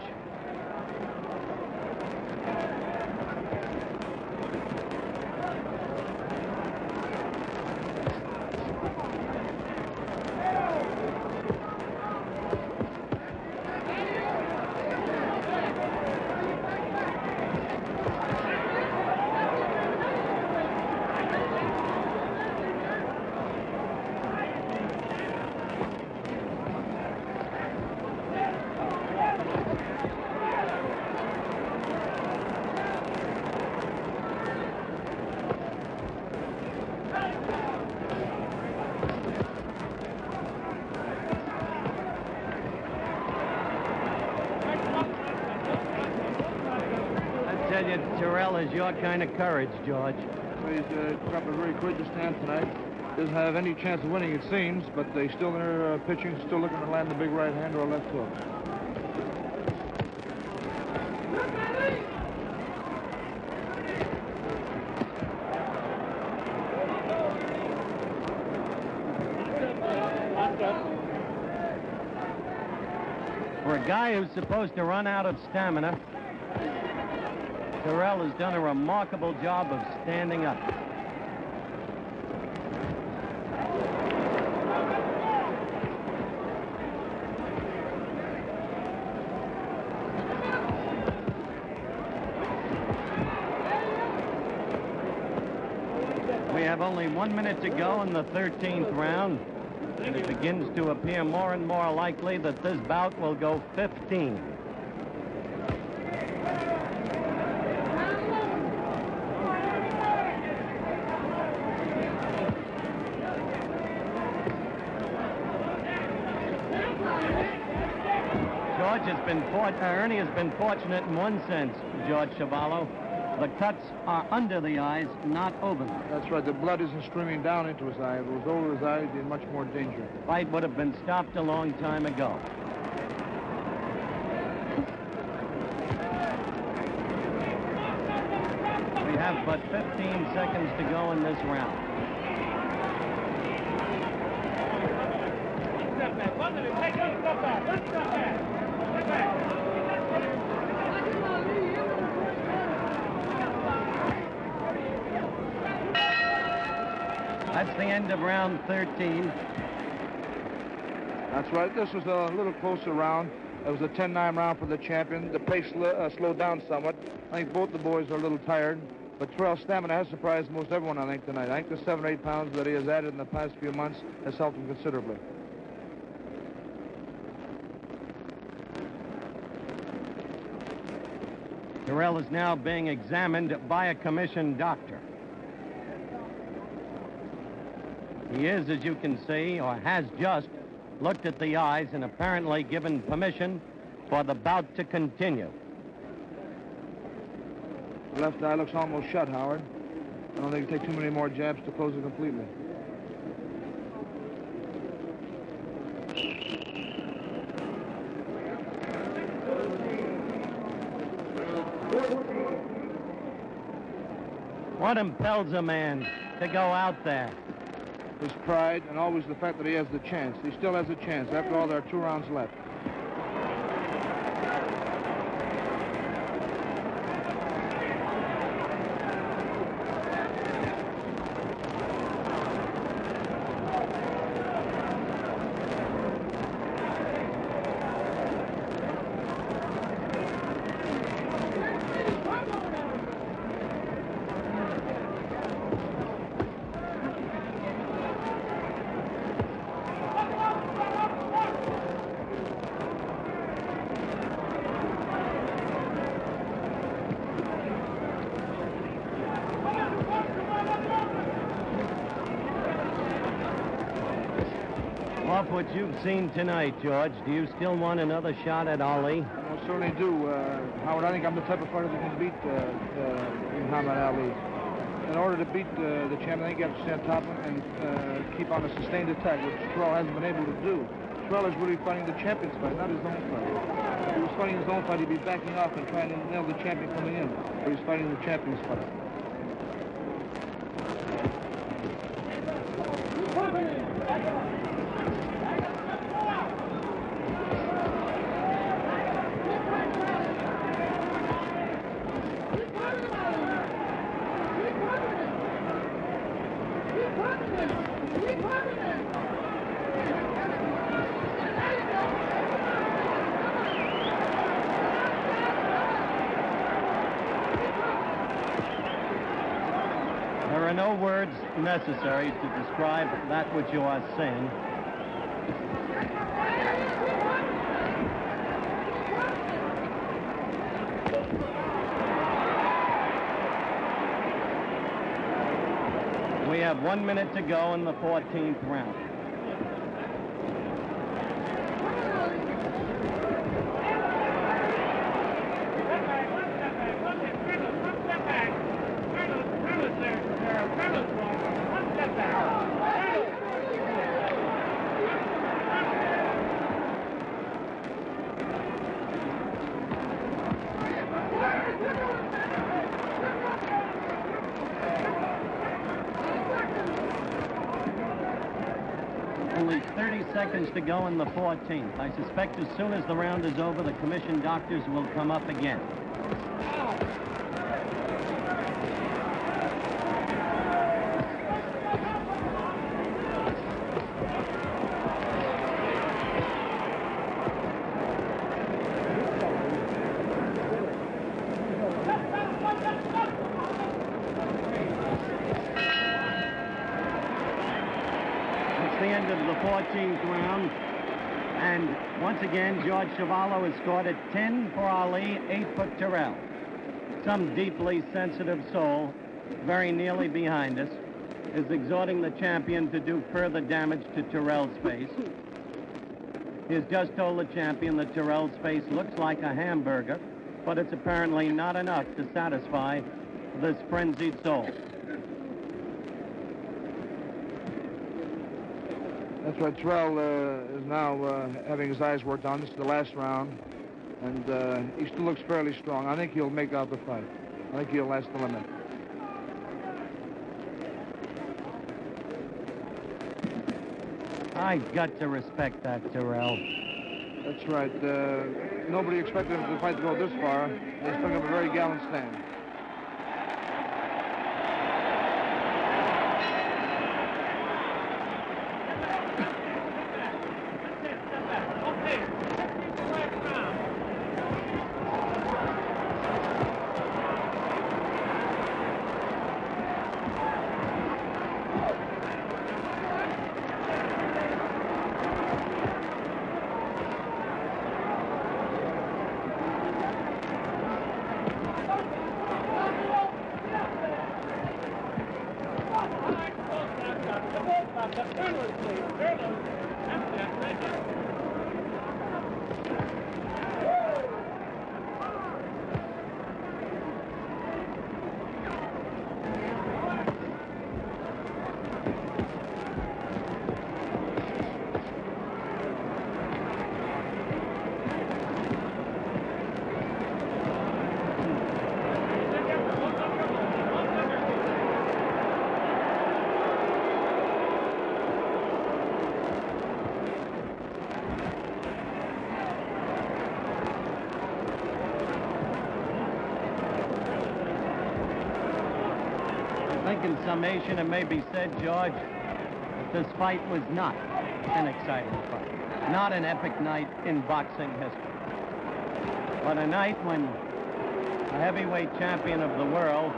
Terrell is your kind of courage, George. He's got a very courageous stand tonight. Doesn't have any chance of winning, it seems, but they still in their pitching, still looking to land the big right hand or a left hook. For a guy who's supposed to run out of stamina, Terrell has done a remarkable job of standing up. We have only 1 minute to go in the 13th round, and it begins to appear more and more likely that this bout will go 15. Ernie has been fortunate in one sense, George Chavallo. The cuts are under the eyes, not over them. That's right. The blood isn't streaming down into his eye. If it was over his eye, he'd be in much more danger. Fight would have been stopped a long time ago. We have but 15 seconds to go in this round. That's the end of round 13. That's right. This was a little closer round. It was a 10-9 round for the champion. The pace slowed down somewhat. I think both the boys are a little tired. But Terrell's stamina has surprised most everyone, I think, tonight. I think the 7 or 8 pounds that he has added in the past few months has helped him considerably. Terrell is now being examined by a commissioned doctor. He is, as you can see, or has just looked at the eyes and apparently given permission for the bout to continue. The left eye looks almost shut, Howard. I don't think it'll take too many more jabs to close it completely. What impels a man to go out there? His pride and always the fact that he has the chance. He still has a chance. After all, there are 2 rounds left. what you've seen tonight, George, do you still want another shot at Ali? I certainly do. Howard, I think I'm the type of fighter that can beat Muhammad Ali. In order to beat the champion, I think you have to stand top of him and keep on a sustained attack, which Terrell hasn't been able to do. Terrell is really fighting the champion's fight, not his own fight. If he was fighting his own fight, he'd be backing off and trying to nail the champion coming in. But he's fighting the champion's fight. There are no words necessary to describe that which you are saying. We have 1 minute to go in the 14th round. Only 30 seconds to go in the 14th. I suspect as soon as the round is over, the commission doctors will come up again. The end of the 14th round, and once again George Chuvalo has scored at 10 for Ali, 8 for Terrell. Some deeply sensitive soul, very nearly behind us, is exhorting the champion to do further damage to Terrell's face. He has just told the champion that Terrell's face looks like a hamburger, but it's apparently not enough to satisfy this frenzied soul. That's right. Terrell is now having his eyes worked on. This is the last round, and he still looks fairly strong. I think he'll make out the fight. I think he'll last the limit. I've got to respect that, Terrell. That's right. Nobody expected the fight to go this far. He's putting up a very gallant stand. In summation, it may be said, George, that this fight was not an exciting fight, not an epic night in boxing history, but a night when a heavyweight champion of the world,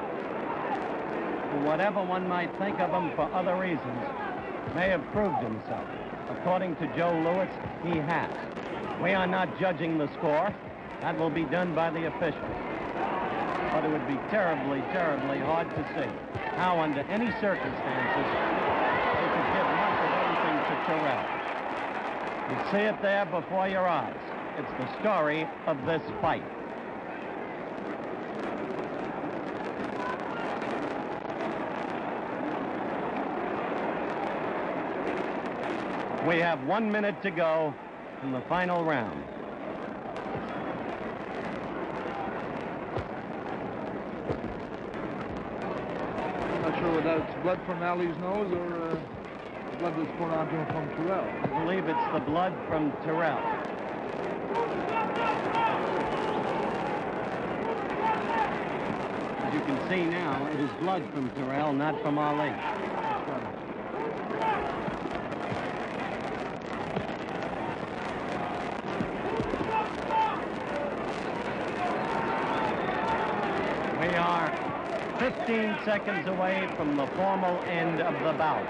whatever one might think of him for other reasons, may have proved himself. According to Joe Louis, he has. We are not judging the score. That will be done by the officials. But it would be terribly, terribly hard to see how, under any circumstances, they could give much of anything to Terrell. You see it there before your eyes. It's the story of this fight. We have 1 minute to go in the final round. I'm not sure whether that's blood from Ali's nose or blood that's poured onto him from Terrell. I believe it's the blood from Terrell. As you can see now, it is blood from Terrell, not from Ali. We are 15 seconds away from the formal end of the bout.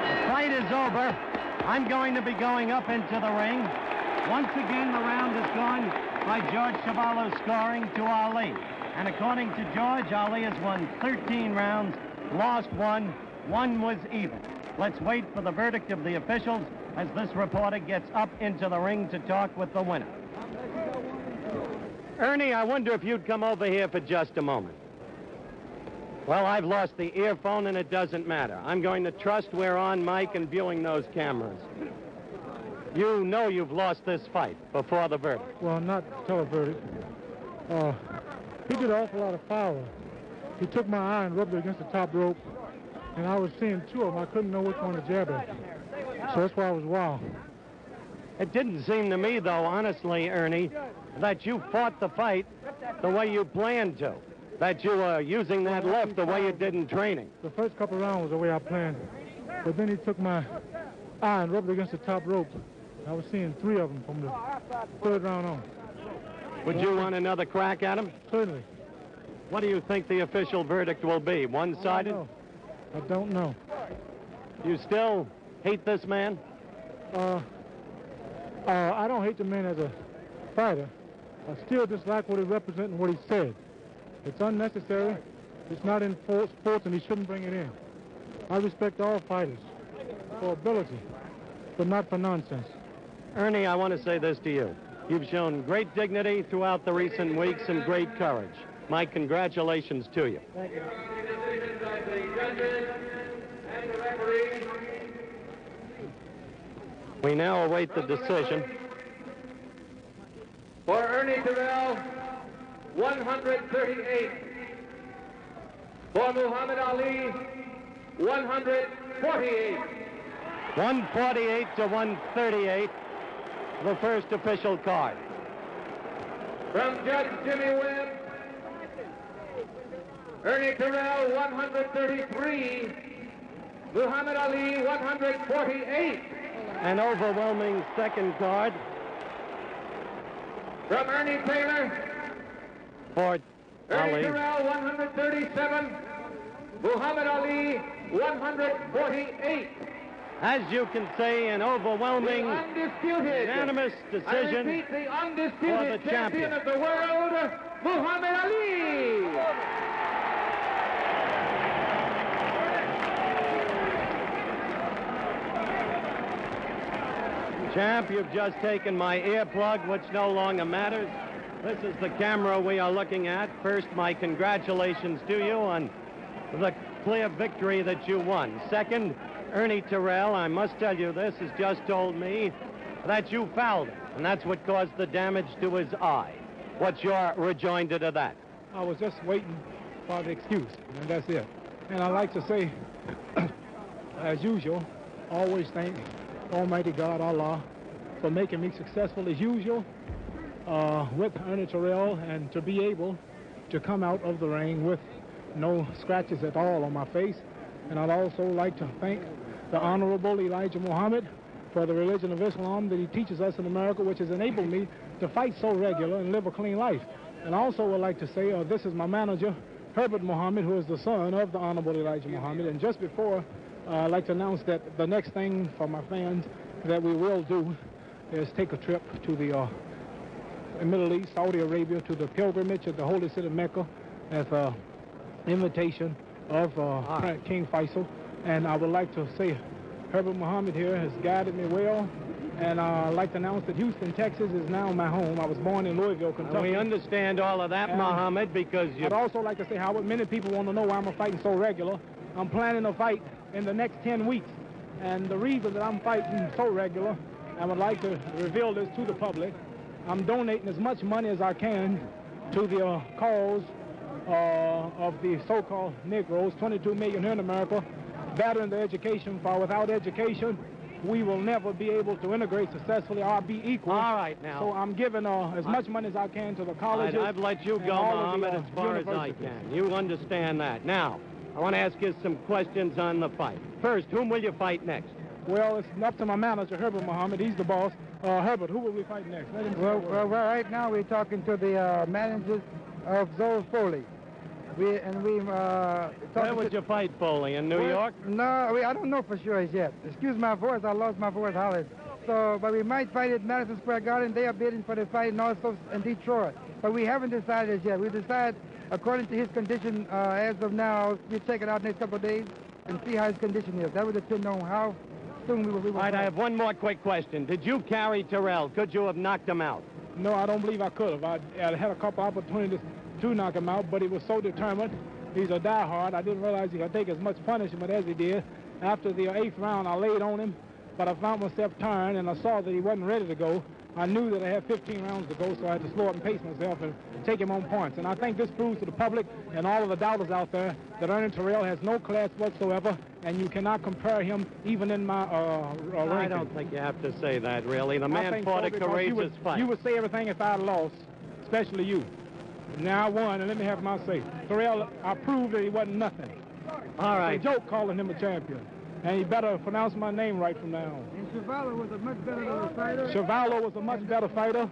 The fight is over. I'm going to be going up into the ring. Once again, the round is gone by George Chuvalo's scoring to Ali. And according to George, Ali has won 13 rounds, lost one was even. Let's wait for the verdict of the officials as this reporter gets up into the ring to talk with the winner. Ernie, I wonder if you'd come over here for just a moment. Well, I've lost the earphone and it doesn't matter. I'm going to trust we're on mic and viewing those cameras. You know you've lost this fight before the verdict. Well, not till a verdict. He did an awful lot of power. He took my eye and rubbed it against the top rope, and I was seeing two of them. I couldn't know which one to jab at. So that's why I was wild. It didn't seem to me, though, honestly, Ernie, that you fought the fight the way you planned to, that you were using that left the way you did in training. The first couple rounds was the way I planned, but then he took my eye and rubbed it against the top rope. I was seeing three of them from the third round on. Would you want another crack at him? Certainly. What do you think the official verdict will be? One-sided? I don't know. You still hate this man? I don't hate the man as a fighter. I still dislike what he represents and what he said. It's unnecessary. It's not in sports, and he shouldn't bring it in. I respect all fighters for ability, but not for nonsense. Ernie, I want to say this to you. You've shown great dignity throughout the recent weeks and great courage. My congratulations to you. Thank you. We now await the decision. For Ernie Terrell, 138. For Muhammad Ali, 148. 148 to 138, the first official card. From Judge Jimmy Webb, Ernie Terrell, 133. Muhammad Ali, 148. An overwhelming second card. From Ernie Taylor, For Ernie Ali. Terrell, 137. Muhammad Ali, 148. As you can see, an overwhelming, The undisputed, unanimous I decision repeat, the for undisputed the champion of the world, Muhammad Ali. Champ, you've just taken my earplug, which no longer matters. This is the camera we are looking at. First, my congratulations to you on the clear victory that you won. Second, Ernie Terrell, I must tell you this, has just told me that you fouled him, and that's what caused the damage to his eye. What's your rejoinder to that? I was just waiting for the excuse, and that's it. And I like to say, as usual, always thank Almighty God, Allah, for making me successful as usual with Ernie Terrell, and to be able to come out of the ring with no scratches at all on my face. And I'd also like to thank the Honorable Elijah Muhammad for the religion of Islam that he teaches us in America, which has enabled me to fight so regular and live a clean life. And also would like to say this is my manager, Herbert Muhammad, who is the son of the Honorable Elijah Muhammad. And just before, I'd like to announce that the next thing for my fans that we will do is take a trip to the Middle East, Saudi Arabia, to the pilgrimage at the holy city of Mecca as an invitation of King Faisal. And I would like to say Herbert Muhammad here has guided me well. And I'd like to announce that Houston, Texas is now my home. I was born in Louisville, Kentucky. We understand all of that, Muhammad, because you... I'd also like to say, Howard, many people want to know why I'm fighting so regular. I'm planning a fight in the next 10 weeks. And the reason that I'm fighting so regular, I would like to reveal this to the public, I'm donating as much money as I can to the cause of the so-called Negroes, 22 million here in America, bettering their education, for without education, we will never be able to integrate successfully or be equal. All right, now. So I'm giving as much money as I can to the colleges. I've let you go, Muhammad, as far as I can. You understand that. Now, I want to ask you some questions on the fight. First, whom will you fight next? Well, it's up to my manager, Herbert Muhammad. He's the boss. Herbert, who will we fight next? Well, right now we're talking to the managers of Zoe Foley. Where would you fight, Foley? In New York? No, I don't know for sure as yet. Excuse my voice, I lost my voice, Howard. So, but we might fight at Madison Square Garden. They are bidding for the fight, and also in Detroit. But we haven't decided as yet. We decide according to his condition as of now. We'll check it out next couple of days and see how his condition is. That would depend on how soon we will All right, I have one more quick question. Did you carry Terrell? Could you have knocked him out? No, I don't believe I could have. I had a couple opportunities to knock him out, but he was so determined. He's a diehard. I didn't realize he could take as much punishment as he did. After the 8th round, I laid on him, but I found myself tired, and I saw that he wasn't ready to go. I knew that I had 15 rounds to go, so I had to slow up and pace myself and take him on points. And I think this proves to the public and all of the doubters out there that Ernie Terrell has no class whatsoever, and you cannot compare him even in my ranking. I don't think you have to say that, really. The man fought a courageous fight. You would say everything if I had lost, especially you. Now I won, and let me have my say. Terrell, I proved that he wasn't nothing. All right. It's a joke calling him a champion. And he better pronounce my name right from now on. And Chevalo was a much better fighter. Chevalo was a much better fighter.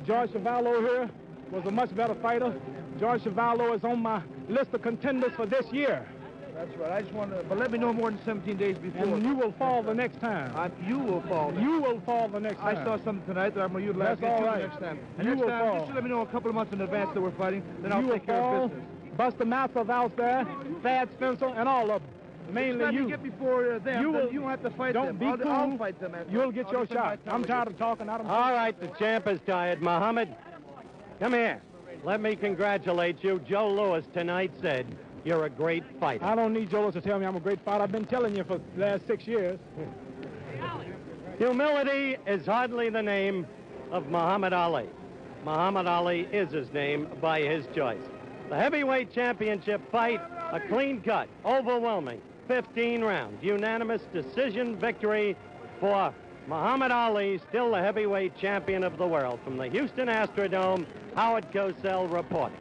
George Chevalo here was a much better fighter. George Chevalo is on my list of contenders for this year. That's right. I just want to, but let me know more than 17 days before. And you will fall the next time. You will fall. You will fall the next time. I saw something tonight that I'm going to utilize That's all right. next time. And You next will time, fall. just let me know a couple of months in advance that we're fighting, then I'll take care of business. Buster Massive out there, Thad Spencer, and all of them. Mainly Let you. me get before them, you don't have to fight don't them. Be cool. I'll fight them. You'll get your shot. I'm tired of talking. All right, the champ is tired. Muhammad, come here. Let me congratulate you. Joe Louis tonight said you're a great fighter. I don't need Joe Louis to tell me I'm a great fighter. I've been telling you for the last 6 years. Humility is hardly the name of Muhammad Ali. Muhammad Ali is his name by his choice. The heavyweight championship fight, a clean cut, overwhelming, 15 rounds, unanimous decision victory for Muhammad Ali, still the heavyweight champion of the world. From the Houston Astrodome, Howard Cosell reporting.